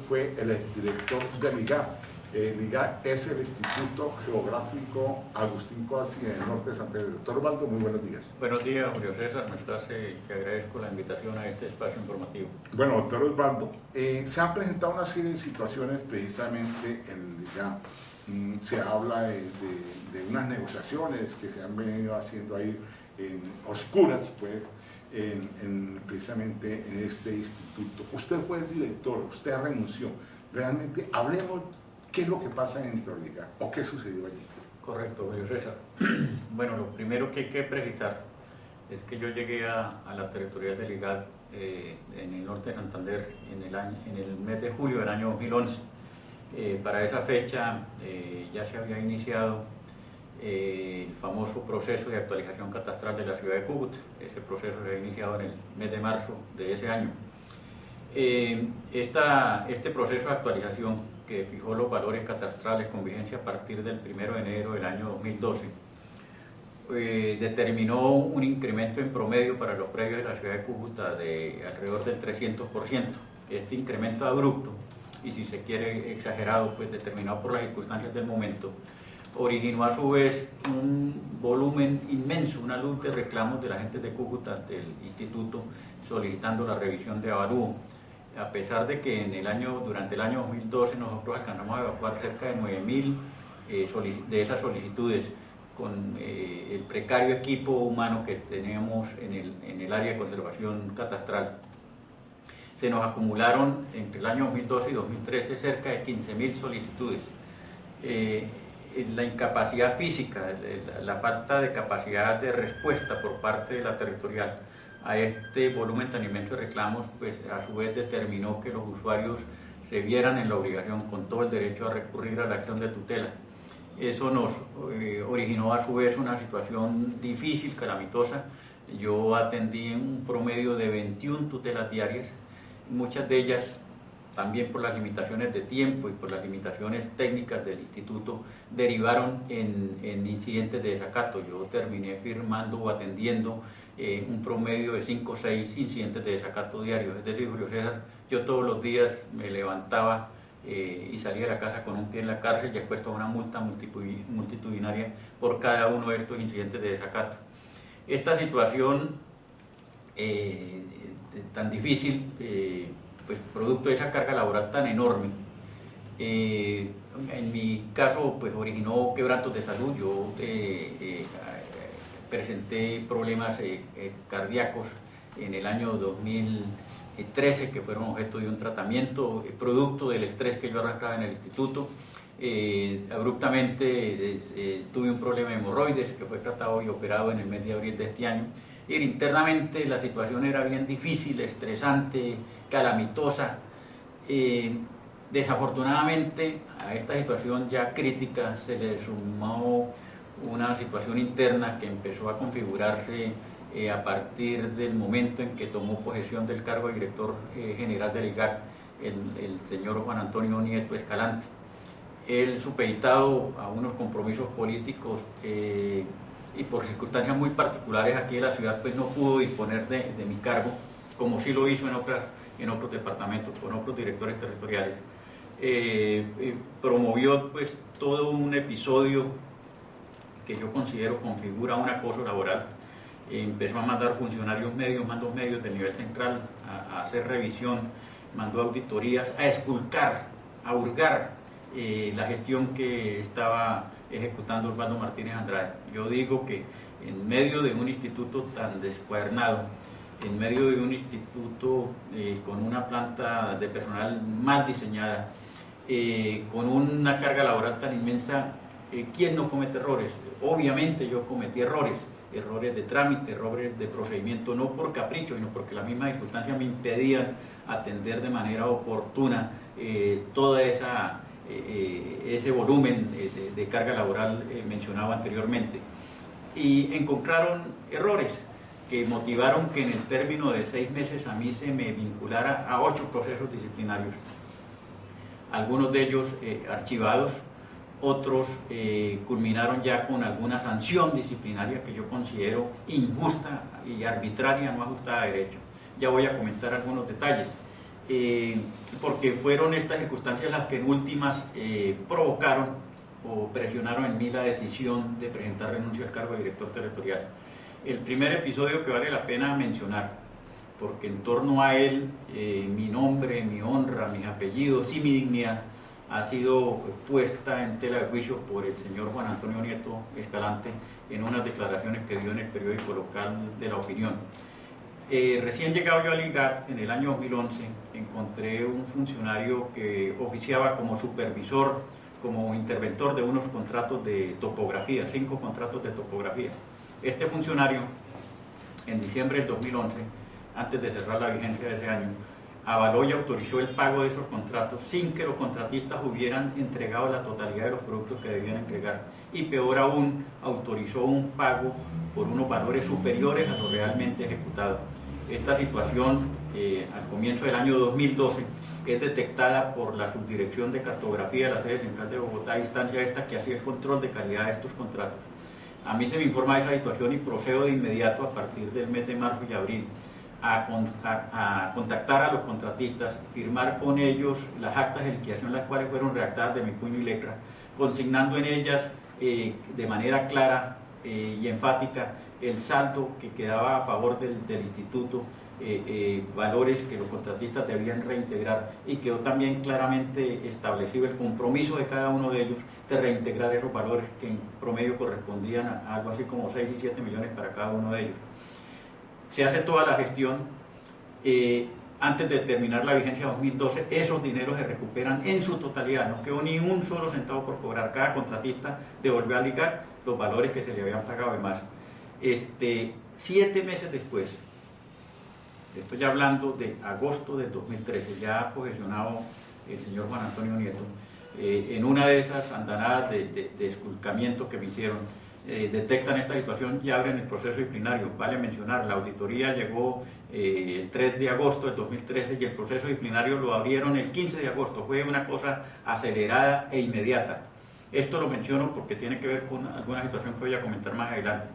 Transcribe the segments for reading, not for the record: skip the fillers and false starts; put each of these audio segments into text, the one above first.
fue el exdirector del IGA. El IGA es el Instituto Geográfico Agustín Coasi del norte de Santander. Doctor Osvaldo, muy buenos días. Buenos días, Julio César. Te agradezco la invitación a este espacio informativo. Bueno, doctor Osvaldo, se han presentado una serie de situaciones precisamente en el IGA. Se habla de unas negociaciones que se han venido haciendo ahí en oscuras, pues, precisamente en este instituto. Usted fue el director, usted renunció. Realmente, hablemos qué es lo que pasa dentro del IGA o qué sucedió allí. Correcto, Julio César. Bueno, lo primero que hay que precisar es que yo llegué a la territorial del IGA en el norte de Santander en el mes de julio del año 2011. Para esa fecha ya se había iniciado el famoso proceso de actualización catastral de la ciudad de Cúcuta. Ese proceso se ha iniciado en el mes de marzo de ese año. Este proceso de actualización, que fijó los valores catastrales con vigencia a partir del 1 de enero del año 2012, determinó un incremento en promedio para los predios de la ciudad de Cúcuta de alrededor del 300%. Este incremento abrupto, y si se quiere exagerado, pues determinado por las circunstancias del momento, originó a su vez un volumen inmenso, una luz de reclamos de la gente de Cúcuta ante el instituto solicitando la revisión de avalúo. A pesar de que durante el año 2012 nosotros alcanzamos a evacuar cerca de 9.000 de esas solicitudes con el precario equipo humano que tenemos en el área de conservación catastral, se nos acumularon entre el año 2012 y 2013 cerca de 15.000 solicitudes. La incapacidad física, la falta de capacidad de respuesta por parte de la territorial a este volumen tan inmenso de reclamos, pues a su vez determinó que los usuarios se vieran en la obligación, con todo el derecho, a recurrir a la acción de tutela. Eso nos originó a su vez una situación difícil, calamitosa. Yo atendí un promedio de 21 tutelas diarias, muchas de ellas también por las limitaciones de tiempo y por las limitaciones técnicas del instituto, derivaron en incidentes de desacato. Yo terminé firmando o atendiendo un promedio de 5 o 6 incidentes de desacato diarios. Es decir, Julio César, yo todos los días me levantaba y salía de la casa con un pie en la cárcel y expuesto a una multa multitudinaria por cada uno de estos incidentes de desacato. Esta situación tan difícil, pues producto de esa carga laboral tan enorme, en mi caso pues originó quebrantos de salud. Yo presenté problemas cardíacos en el año 2013 que fueron objeto de un tratamiento producto del estrés que yo arrastraba en el instituto. Abruptamente tuve un problema de hemorroides que fue tratado y operado en el mes de abril de este año. Y internamente la situación era bien difícil, estresante, calamitosa. Desafortunadamente a esta situación ya crítica se le sumó una situación interna que empezó a configurarse a partir del momento en que tomó posesión del cargo de director general del IGAC el señor Juan Antonio Nieto Escalante. Él, supeditado a unos compromisos políticos y por circunstancias muy particulares aquí en la ciudad, pues no pudo disponer de mi cargo, como sí lo hizo en otros departamentos, con otros directores territoriales. Promovió pues todo un episodio que yo considero configura un acoso laboral. Empezó a mandar funcionarios medios, mandos medios del nivel central a hacer revisión, mandó auditorías, a esculcar, a hurgar la gestión que estaba ejecutando Osvaldo Martínez Andrade. Yo digo que en medio de un instituto tan descuadernado, en medio de un instituto con una planta de personal mal diseñada, con una carga laboral tan inmensa, ¿quién no comete errores? Obviamente yo cometí errores de trámite, errores de procedimiento, no por capricho, sino porque las mismas circunstancias me impedían atender de manera oportuna todo ese volumen de carga laboral mencionado anteriormente. Y encontraron errores que motivaron que en el término de 6 meses a mí se me vinculara a 8 procesos disciplinarios, algunos de ellos archivados, otros culminaron ya con alguna sanción disciplinaria que yo considero injusta y arbitraria, no ajustada a derecho. Ya voy a comentar algunos detalles. porque fueron estas circunstancias las que en últimas provocaron o presionaron en mí la decisión de presentar renuncia al cargo de director territorial. El primer episodio que vale la pena mencionar, porque en torno a él mi nombre, mi honra, mis apellidos y mi dignidad ha sido puesta en tela de juicio por el señor Juan Antonio Nieto Escalante en unas declaraciones que dio en el periódico local de La Opinión. Recién llegado yo al IGAT en el año 2011, encontré un funcionario que oficiaba como supervisor, como interventor de unos contratos de topografía, 5 contratos de topografía. Este funcionario, en diciembre del 2011, antes de cerrar la vigencia de ese año, avaló y autorizó el pago de esos contratos sin que los contratistas hubieran entregado la totalidad de los productos que debían entregar. Y peor aún, autorizó un pago por unos valores superiores a lo realmente ejecutado. Esta situación, al comienzo del año 2012, es detectada por la Subdirección de Cartografía de la sede central de Bogotá, instancia esta que hacía el control de calidad de estos contratos. A mí se me informa de esa situación y procedo de inmediato, a partir del mes de marzo y abril, a contactar a los contratistas, firmar con ellos las actas de liquidación, las cuales fueron redactadas de mi puño y letra, consignando en ellas de manera clara y enfática el saldo que quedaba a favor del instituto, valores que los contratistas debían reintegrar, y quedó también claramente establecido el compromiso de cada uno de ellos de reintegrar esos valores que en promedio correspondían a algo así como 6 y 7 millones para cada uno de ellos. Se hace toda la gestión. Antes de terminar la vigencia 2012, esos dineros se recuperan en su totalidad, no quedó ni un solo centavo por cobrar. Cada contratista devolvió al IGAT los valores que se le habían pagado de más. 7 meses después, estoy hablando de agosto del 2013, ya posesionado el señor Juan Antonio Nieto, en una de esas andanadas de esculcamiento que me hicieron, detectan esta situación y abren el proceso disciplinario. Vale mencionar, la auditoría llegó el 3 de agosto del 2013 y el proceso disciplinario lo abrieron el 15 de agosto. Fue una cosa acelerada e inmediata. Esto lo menciono porque tiene que ver con alguna situación que voy a comentar más adelante.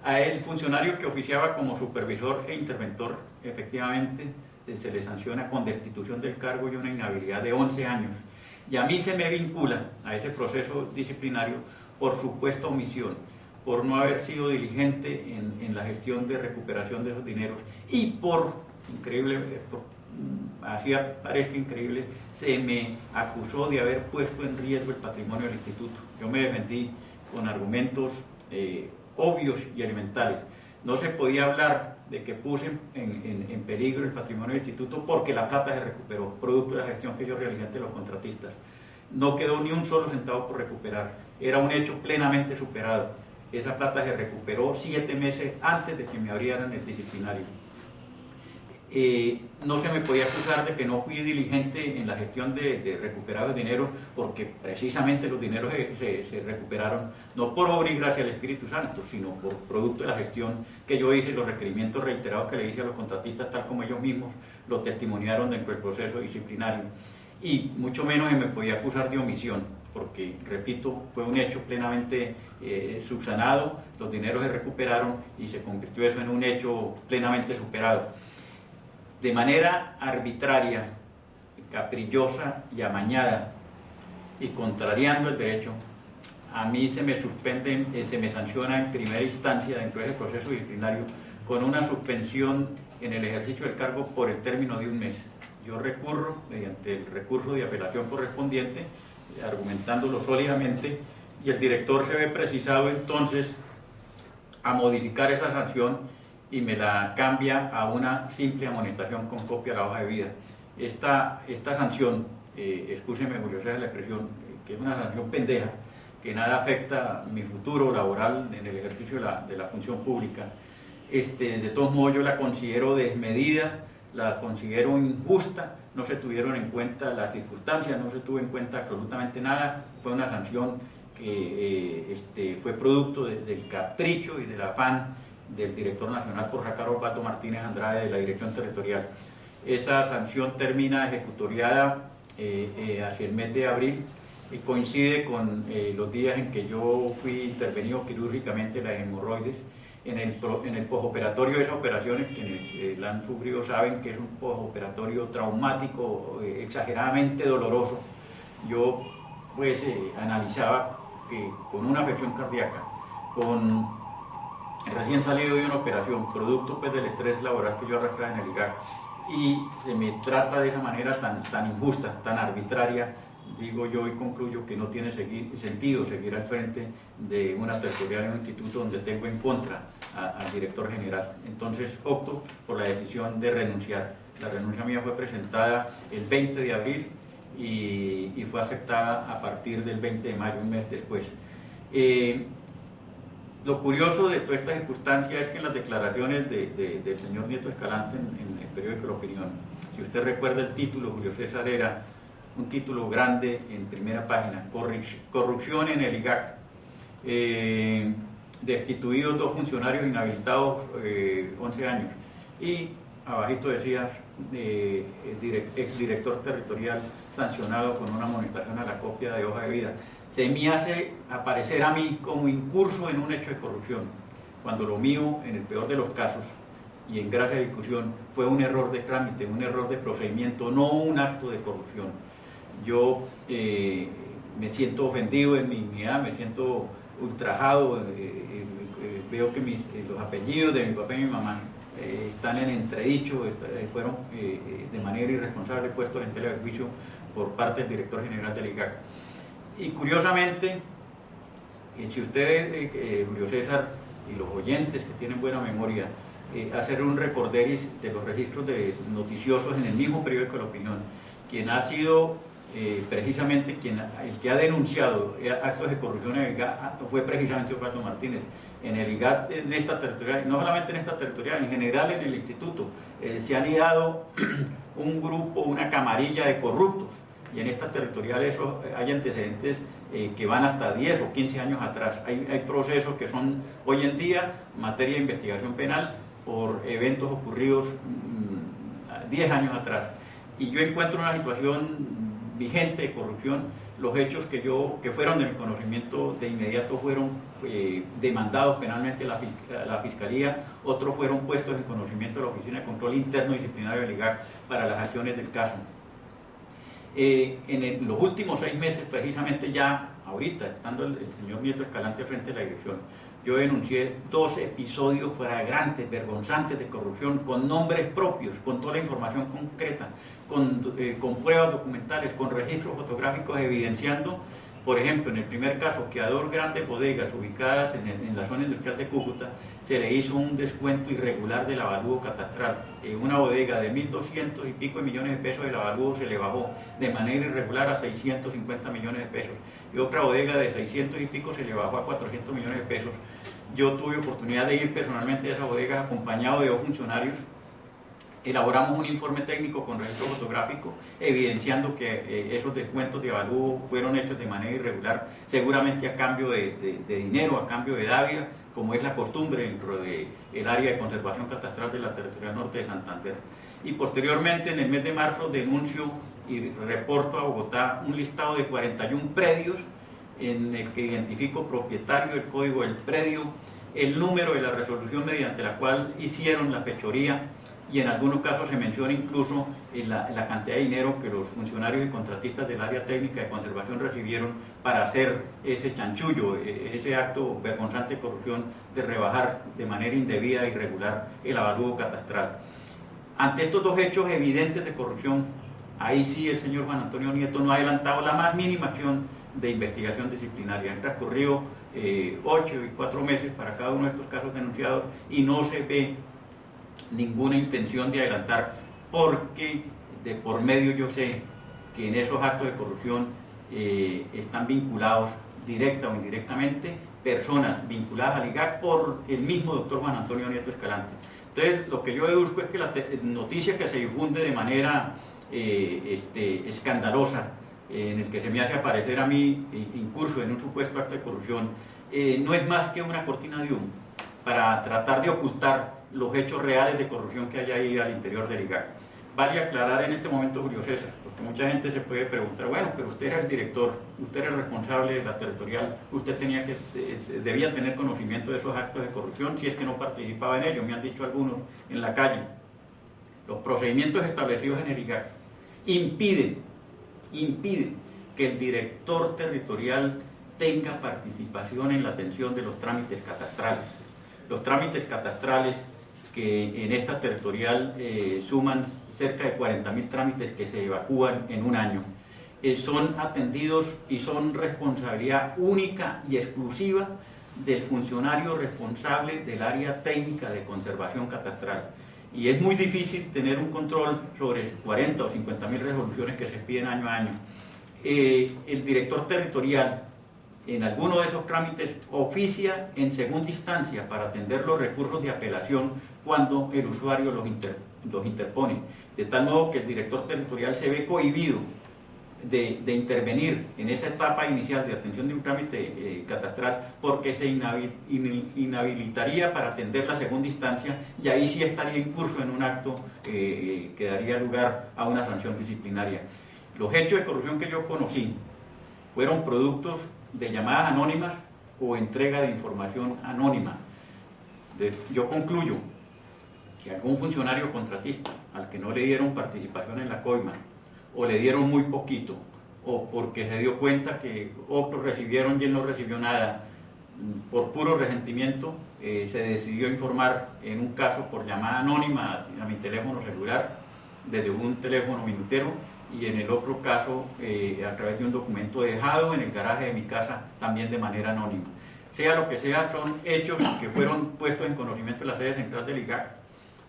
A el funcionario que oficiaba como supervisor e interventor, efectivamente, se le sanciona con destitución del cargo y una inhabilidad de 11 años. Y a mí se me vincula a ese proceso disciplinario por supuesta omisión, por no haber sido diligente en la gestión de recuperación de esos dineros, y así parezca increíble, se me acusó de haber puesto en riesgo el patrimonio del instituto. Yo me defendí con argumentos obvios y elementales. No se podía hablar de que puse en peligro el patrimonio del instituto, porque la plata se recuperó, producto de la gestión que yo realicé ante los contratistas. No quedó ni un solo centavo por recuperar, era un hecho plenamente superado. Esa plata se recuperó 7 meses antes de que me abrieran el disciplinario. No se me podía acusar de que no fui diligente en la gestión de recuperar los dineros, porque precisamente los dineros se recuperaron no por obra y gracia del Espíritu Santo, sino por producto de la gestión que yo hice, los requerimientos reiterados que le hice a los contratistas, tal como ellos mismos lo testimoniaron dentro del proceso disciplinario. Y mucho menos se me podía acusar de omisión, porque, repito, fue un hecho plenamente subsanado, los dineros se recuperaron y se convirtió eso en un hecho plenamente superado. De manera arbitraria, caprichosa y amañada, y contrariando el derecho, a mí se me suspende, se me sanciona en primera instancia dentro de ese proceso disciplinario con una suspensión en el ejercicio del cargo por el término de 1 mes. Yo recurro mediante el recurso de apelación correspondiente, argumentándolo sólidamente, y el director se ve precisado entonces a modificar esa sanción y me la cambia a una simple amonestación con copia de la hoja de vida. Esta sanción, excúseme Julio César la expresión, que es una sanción pendeja, que nada afecta mi futuro laboral en el ejercicio de la función pública, de todos modos yo la considero desmedida, la considero injusta. No se tuvieron en cuenta las circunstancias, no se tuvo en cuenta absolutamente nada. Fue una sanción que fue producto del capricho y del afán del director nacional por sacar a Osvaldo Martínez Andrade de la dirección territorial. Esa sanción termina ejecutoriada hacia el mes de abril y coincide con los días en que yo fui intervenido quirúrgicamente en las hemorroides, en el posoperatorio de esas operaciones, quienes la han sufrido saben que es un posoperatorio traumático, exageradamente doloroso. Yo pues analizaba que con una afección cardíaca, con recién salido de una operación, producto pues del estrés laboral que yo arrastraba en el IGAC, y se me trata de esa manera tan injusta, tan arbitraria, digo yo y concluyo que no tiene sentido seguir al frente de una tertorial en un instituto donde tengo en contra al director general. Entonces opto por la decisión de renunciar. La renuncia mía fue presentada el 20 de abril y fue aceptada a partir del 20 de mayo, un mes después. Lo curioso de toda esta circunstancia es que en las declaraciones del señor Nieto Escalante en el periódico La Opinión, si usted recuerda el título, Julio César, era un título grande en primera página: corrupción en el IGAC, destituidos 2 funcionarios inhabilitados 11 años, y abajito decías exdirector territorial sancionado con una amonestación a la copia de hoja de vida. Se me hace aparecer a mí como incurso en un hecho de corrupción, cuando lo mío, en el peor de los casos y en gracia de discusión, fue un error de trámite, un error de procedimiento, no un acto de corrupción. Yo me siento ofendido en mi dignidad, me siento ultrajado, veo que los apellidos de mi papá y mi mamá están en entredicho, fueron de manera irresponsable puestos en tela de juicio por parte del director general del IGAC. Y curiosamente, si ustedes, Julio César, y los oyentes que tienen buena memoria, hacer un recorderis de los registros noticiosos en el mismo periódico La Opinión, quien ha sido precisamente el que ha denunciado actos de corrupción en el IGAT fue precisamente Osvaldo Martínez. En el IGAT, en esta territorial, no solamente en esta territorial, en general en el instituto, se han ideado un grupo, una camarilla de corruptos, y en esta territorial eso, hay antecedentes que van hasta 10 o 15 años atrás. Hay procesos que son hoy en día materia de investigación penal por eventos ocurridos 10 años atrás. Y yo encuentro una situación vigente de corrupción. Los hechos que fueron de mi conocimiento de inmediato fueron demandados penalmente a la Fiscalía, otros fueron puestos en conocimiento de la Oficina de Control Interno Disciplinario del IGAC para las acciones del caso. En los últimos 6 meses, precisamente ya ahorita, estando el señor Nieto Escalante frente a la dirección, yo denuncié 2 episodios flagrantes, vergonzantes de corrupción, con nombres propios, con toda la información concreta, con pruebas documentales, con registros fotográficos evidenciando, por ejemplo, en el primer caso, que a 2 grandes bodegas ubicadas en la zona industrial de Cúcuta se le hizo un descuento irregular del avalúo catastral. En una bodega de 1.200 y pico de millones de pesos, el avalúo se le bajó de manera irregular a 650 millones de pesos. Y otra bodega de 600 y pico se le bajó a 400 millones de pesos. Yo tuve oportunidad de ir personalmente a esa bodega acompañado de 2 funcionarios. Elaboramos un informe técnico con registro fotográfico evidenciando que esos descuentos de avalúo fueron hechos de manera irregular, seguramente a cambio de dinero, a cambio de dávila, como es la costumbre dentro del área de conservación catastral de la Territorial Norte de Santander. Y posteriormente, en el mes de marzo, denuncio y reporto a Bogotá un listado de 41 predios en el que identifico propietario, el código del predio, el número de la resolución mediante la cual hicieron la fechoría, y en algunos casos se menciona incluso la cantidad de dinero que los funcionarios y contratistas del área técnica de conservación recibieron para hacer ese chanchullo, ese acto vergonzante de corrupción de rebajar de manera indebida e irregular el avalúo catastral. Ante estos 2 hechos evidentes de corrupción, ahí sí el señor Juan Antonio Nieto no ha adelantado la más mínima acción de investigación disciplinaria. Han transcurrido 8 y 4 meses para cada uno de estos casos denunciados y no se ve ninguna intención de adelantar, porque de por medio yo sé que en esos actos de corrupción están vinculados directa o indirectamente personas vinculadas al IGAC por el mismo doctor Juan Antonio Nieto Escalante. Entonces, lo que yo deduzco es que la noticia que se difunde de manera escandalosa, en el que se me hace aparecer a mí incurso en un supuesto acto de corrupción, no es más que una cortina de humo para tratar de ocultar los hechos reales de corrupción que hay ahí al interior del IGAC. vale aclarar en este momento, Julio César, porque mucha gente se puede preguntar, bueno, pero usted era el director, usted era el responsable de la territorial, usted debía tener conocimiento de esos actos de corrupción si es que no participaba en ellos, me han dicho algunos en la calle. Los procedimientos establecidos en el IGAC impiden que el director territorial tenga participación en la atención de los trámites catastrales. Los trámites catastrales que en esta territorial suman cerca de 40.000 trámites que se evacúan en un año, son atendidos y son responsabilidad única y exclusiva del funcionario responsable del área técnica de conservación catastral. Y es muy difícil tener un control sobre 40 o 50.000 resoluciones que se piden año a año. El director territorial en alguno de esos trámites oficia en segunda instancia para atender los recursos de apelación cuando el usuario los interpone, de tal modo que el director territorial se ve cohibido de intervenir en esa etapa inicial de atención de un trámite catastral, porque se inhabilitaría para atender la segunda instancia, y ahí sí estaría en curso en un acto que daría lugar a una sanción disciplinaria. Los hechos de corrupción que yo conocí fueron productos de llamadas anónimas o entrega de información anónima. Yo concluyo que algún funcionario contratista al que no le dieron participación en la coima, o le dieron muy poquito, o porque se dio cuenta que otros recibieron y él no recibió nada, por puro resentimiento, se decidió informar en un caso por llamada anónima a mi teléfono celular, desde un teléfono minutero, y en el otro caso a través de un documento dejado en el garaje de mi casa, también de manera anónima. Sea lo que sea, son hechos que fueron puestos en conocimiento de la sede central del IGAC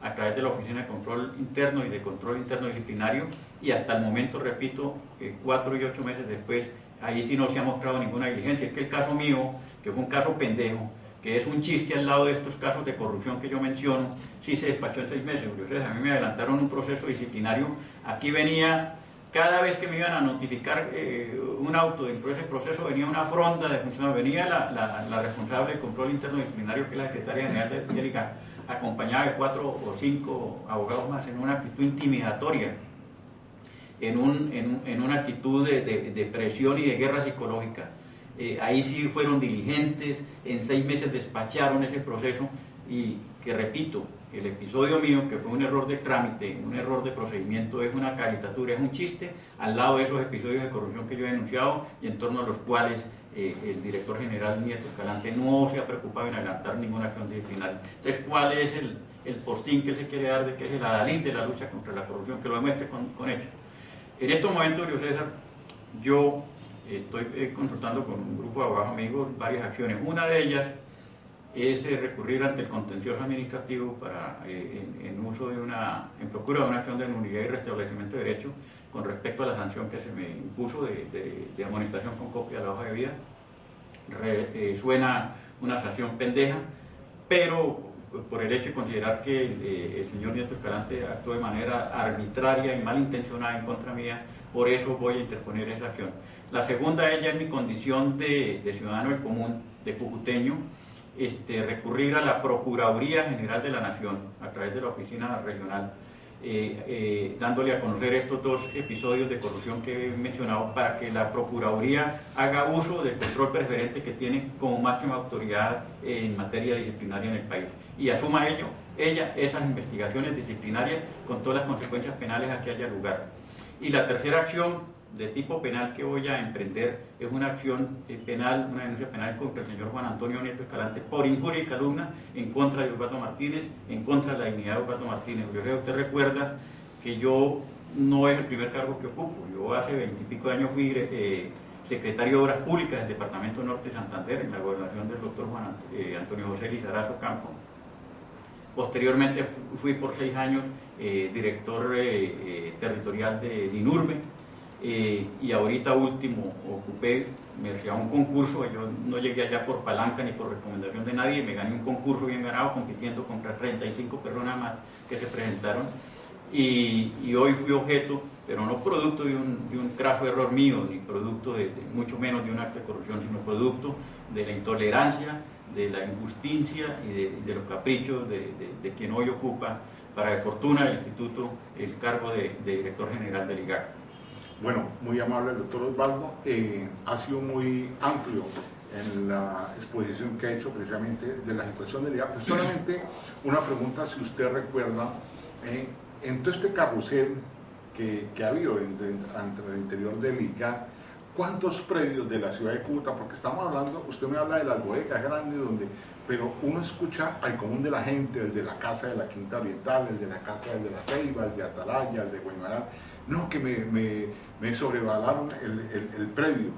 a través de la Oficina de Control Interno y de Control Interno Disciplinario, y hasta el momento, repito, 4 y 8 meses después, ahí sí no se ha mostrado ninguna diligencia. Es que el caso mío, que fue un caso pendejo, que es un chiste al lado de estos casos de corrupción que yo menciono, sí se despachó en 6 meses. A mí me adelantaron un proceso disciplinario, aquí venía, cada vez que me iban a notificar un auto dentro de ese proceso, venía una fronda de funcionarios, venía la responsable de Control Interno Disciplinario, que es la secretaria general de IGAC, acompañada de 4 o 5 abogados más, en una actitud intimidatoria, en una actitud de presión y de guerra psicológica. Ahí sí fueron diligentes, en 6 meses despacharon ese proceso, y que repito, el episodio mío, que fue un error de trámite, un error de procedimiento, es una caricatura, es un chiste, al lado de esos episodios de corrupción que yo he denunciado y en torno a los cuales el director general Nieto Escalante no se ha preocupado en adelantar ninguna acción disciplinaria. Entonces, ¿cuál es el postín que él se quiere dar de que es el adalid de la lucha contra la corrupción? Que lo demuestre con hechos. En estos momentos, Julio César, yo estoy consultando con un grupo de abogados amigos varias acciones. Una de ellas es recurrir ante el contencioso administrativo para, en procura de una acción de nulidad y restablecimiento de derecho con respecto a la sanción que se me impuso de amonestación con copia de la hoja de vida. Suena una sanción pendeja, pero por el hecho de considerar que el señor Nieto Escalante actuó de manera arbitraria y malintencionada en contra mía, por eso voy a interponer esa acción. La segunda es ya en mi condición de ciudadano del común, de cucuteño, recurrir a la Procuraduría General de la Nación a través de la oficina regional, dándole a conocer estos 2 episodios de corrupción que he mencionado, para que la Procuraduría haga uso del control preferente que tiene como máxima autoridad en materia disciplinaria en el país, y asuma ella esas investigaciones disciplinarias con todas las consecuencias penales a que haya lugar. Y la tercera acción de tipo penal que voy a emprender es una acción penal, una denuncia penal contra el señor Juan Antonio Nieto Escalante por injuria y calumnia en contra de Osvaldo Martínez, en contra de la dignidad de Osvaldo Martínez. Usted recuerda que yo no es el primer cargo que ocupo. Yo hace 20 y pico de años fui secretario de Obras Públicas del Departamento Norte de Santander, en la gobernación del doctor Antonio José Lizarazo Campo. Posteriormente fui por 6 años director territorial de DINURBE, y ahorita último ocupé, me hacía un concurso, yo no llegué allá por palanca ni por recomendación de nadie, me gané un concurso bien ganado compitiendo contra 35 personas más que se presentaron, y hoy fui objeto, pero no producto de un craso error mío, ni producto mucho menos de un acto de corrupción, sino producto de la intolerancia, de la injusticia y de los caprichos de quien hoy ocupa para de fortuna del instituto el cargo de director general del IGAC. Bueno, muy amable el doctor Osvaldo, ha sido muy amplio en la exposición que ha hecho precisamente de la situación del IGAC. Pues solamente una pregunta, si usted recuerda, en todo este carrusel que ha habido entre el interior del IGAC, ¿cuántos predios de la ciudad de Cúcuta? Porque estamos hablando, usted me habla de las bodegas grandes, pero uno escucha al común de la gente, el de la casa de la Quinta Oriental, el de la casa del de la Ceiba, el de Atalaya, el de Guaymaral, no, que me sobrevalaron el predio,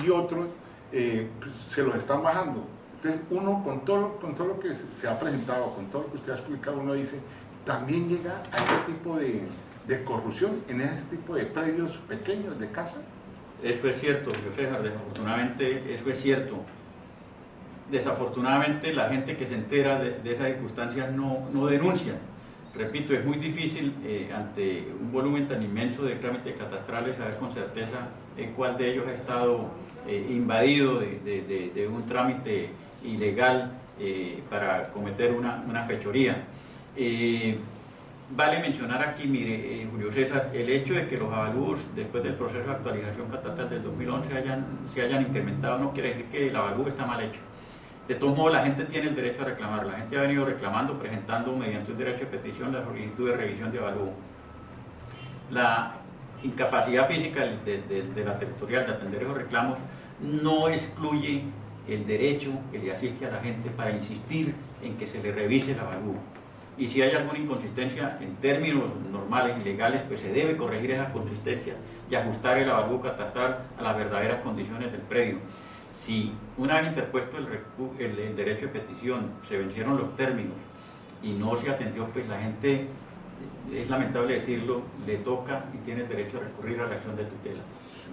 y otros pues, se los están bajando. Entonces uno con todo lo que se ha presentado, con todo lo que usted ha explicado, uno dice, también llega a ese tipo de corrupción en ese tipo de predios pequeños de casa. Eso es cierto, César, desafortunadamente eso es cierto. Desafortunadamente la gente que se entera de esas circunstancias no denuncia. Repito, es muy difícil ante un volumen tan inmenso de trámites catastrales saber con certeza cuál de ellos ha estado invadido de un trámite ilegal para cometer una fechoría. Vale mencionar aquí, mire, Julio César, el hecho de que los avalúos después del proceso de actualización catastral del 2011 se hayan incrementado no quiere decir que el avalúo está mal hecho. De todos modos, la gente tiene el derecho a reclamar. La gente ha venido reclamando, presentando mediante un derecho de petición la solicitud de revisión de avalúo. La incapacidad física de la territorial de atender esos reclamos no excluye el derecho que le asiste a la gente para insistir en que se le revise el avalúo. Y si hay alguna inconsistencia en términos normales y legales, pues se debe corregir esa consistencia y ajustar el avalúo catastral a las verdaderas condiciones del predio. Si una vez interpuesto el derecho de petición, se vencieron los términos y no se atendió, pues la gente, es lamentable decirlo, le toca y tiene el derecho a recurrir a la acción de tutela.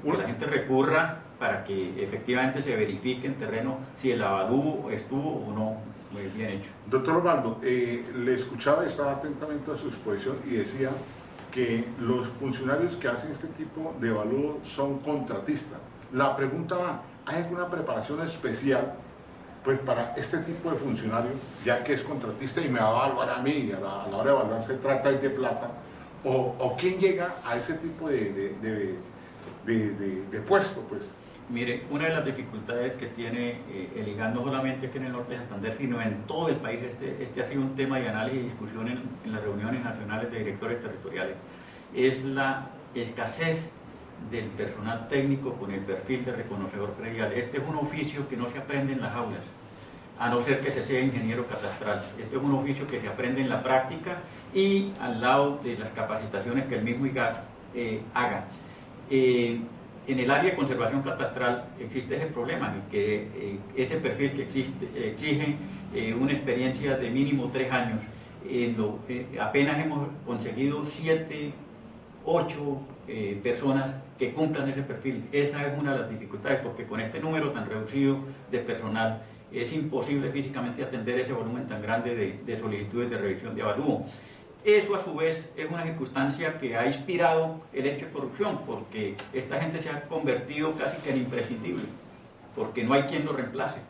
Que la gente recurra para que efectivamente se verifique en terreno si el avalúo estuvo o no muy bien hecho. Doctor Osvaldo, le escuchaba, estaba atentamente a su exposición y decía que los funcionarios que hacen este tipo de avalúo son contratistas. La pregunta va, ¿hay alguna preparación especial pues, para este tipo de funcionario, ya que es contratista y me va a evaluar a mí, a la hora de evaluar se trata de plata, o quién llega a ese tipo de puesto? Pues? Mire, una de las dificultades que tiene el IGAC, no solamente aquí en el norte de Santander, sino en todo el país, este ha sido un tema de análisis y discusión en las reuniones nacionales de directores territoriales, es la escasez del personal técnico con el perfil de reconocedor predial. Este es un oficio que no se aprende en las aulas, a no ser que se sea ingeniero catastral. Este es un oficio que se aprende en la práctica y al lado de las capacitaciones que el mismo IGAC haga. En el área de conservación catastral existe ese problema, que ese perfil que exige una experiencia de mínimo 3 años. Apenas hemos conseguido 7, 8 personas que cumplan ese perfil. Esa es una de las dificultades, porque con este número tan reducido de personal es imposible físicamente atender ese volumen tan grande de solicitudes de revisión de avalúo. Eso a su vez es una circunstancia que ha inspirado el hecho de corrupción, porque esta gente se ha convertido casi que en imprescindible, porque no hay quien lo reemplace.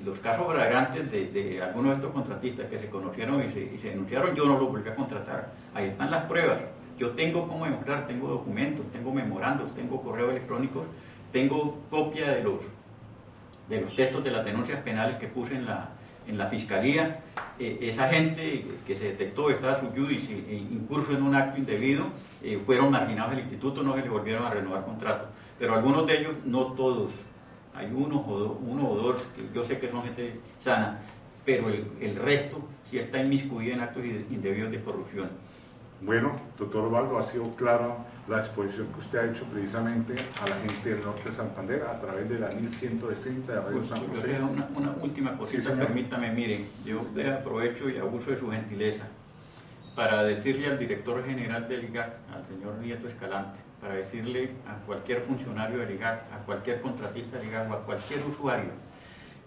Los casos flagrantes de algunos de estos contratistas que se conocieron y se denunciaron, yo no los volví a contratar. Ahí están las pruebas. Yo tengo cómo demostrar, tengo documentos, tengo memorandos, tengo correos electrónicos, tengo copia de los textos de las denuncias penales que puse en la fiscalía. Esa gente que se detectó estaba sub judice incurso en un acto indebido, fueron marginados del instituto, no se les volvieron a renovar contrato. Pero algunos de ellos, no todos, hay uno o dos que yo sé que son gente sana, pero el resto sí está inmiscuido en actos indebidos de corrupción. Bueno, doctor Osvaldo, ha sido clara la exposición que usted ha hecho precisamente a la gente del norte de Santander a través de la 1160 de Radio San José. Una última cosita, sí, permítame, miren, yo aprovecho y abuso de su gentileza para decirle al director general del IGAC, al señor Nieto Escalante, para decirle a cualquier funcionario del IGAC, a cualquier contratista del IGAC o a cualquier usuario,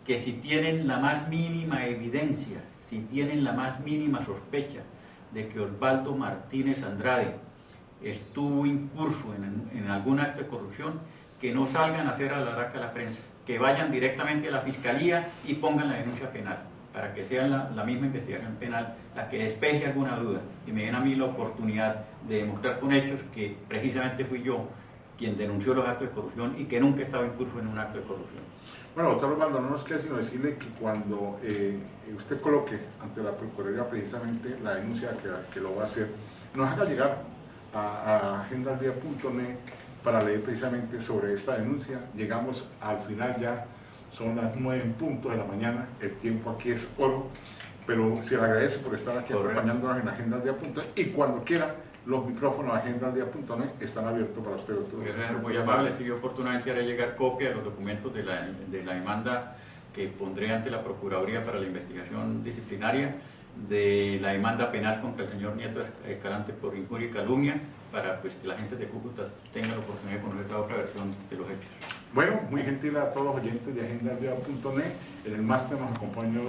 que si tienen la más mínima evidencia, si tienen la más mínima sospecha de que Osvaldo Martínez Andrade estuvo incurso en algún acto de corrupción, que no salgan a hacer alaraca a la prensa, que vayan directamente a la fiscalía y pongan la denuncia penal. para que sea la misma investigación penal la que despeje alguna duda y me den a mí la oportunidad de demostrar con hechos que precisamente fui yo quien denunció los actos de corrupción y que nunca estaba en curso en un acto de corrupción. Bueno, doctor Osvaldo, no nos queda sino decirle que cuando usted coloque ante la Procuraduría precisamente la denuncia que lo va a hacer, nos haga llegar a agendaldia.net para leer precisamente sobre esta denuncia. Llegamos al final ya, son las 9 en punto de la mañana, el tiempo aquí es oro, pero se le agradece por estar aquí acompañándonos en agendaldia.net y cuando quiera los micrófonos de agendaldia.net están abiertos para usted, doctor. Muy amable, si yo oportunamente haré llegar copia de los documentos de la demanda que pondré ante la Procuraduría para la investigación disciplinaria, de la demanda penal contra el señor Nieto Escalante por injuria y calumnia, para pues, que la gente de Cúcuta tenga la oportunidad de conocer la otra versión de los hechos. Bueno, muy gentil a todos los oyentes de agendaldia.net. En el máster nos acompañó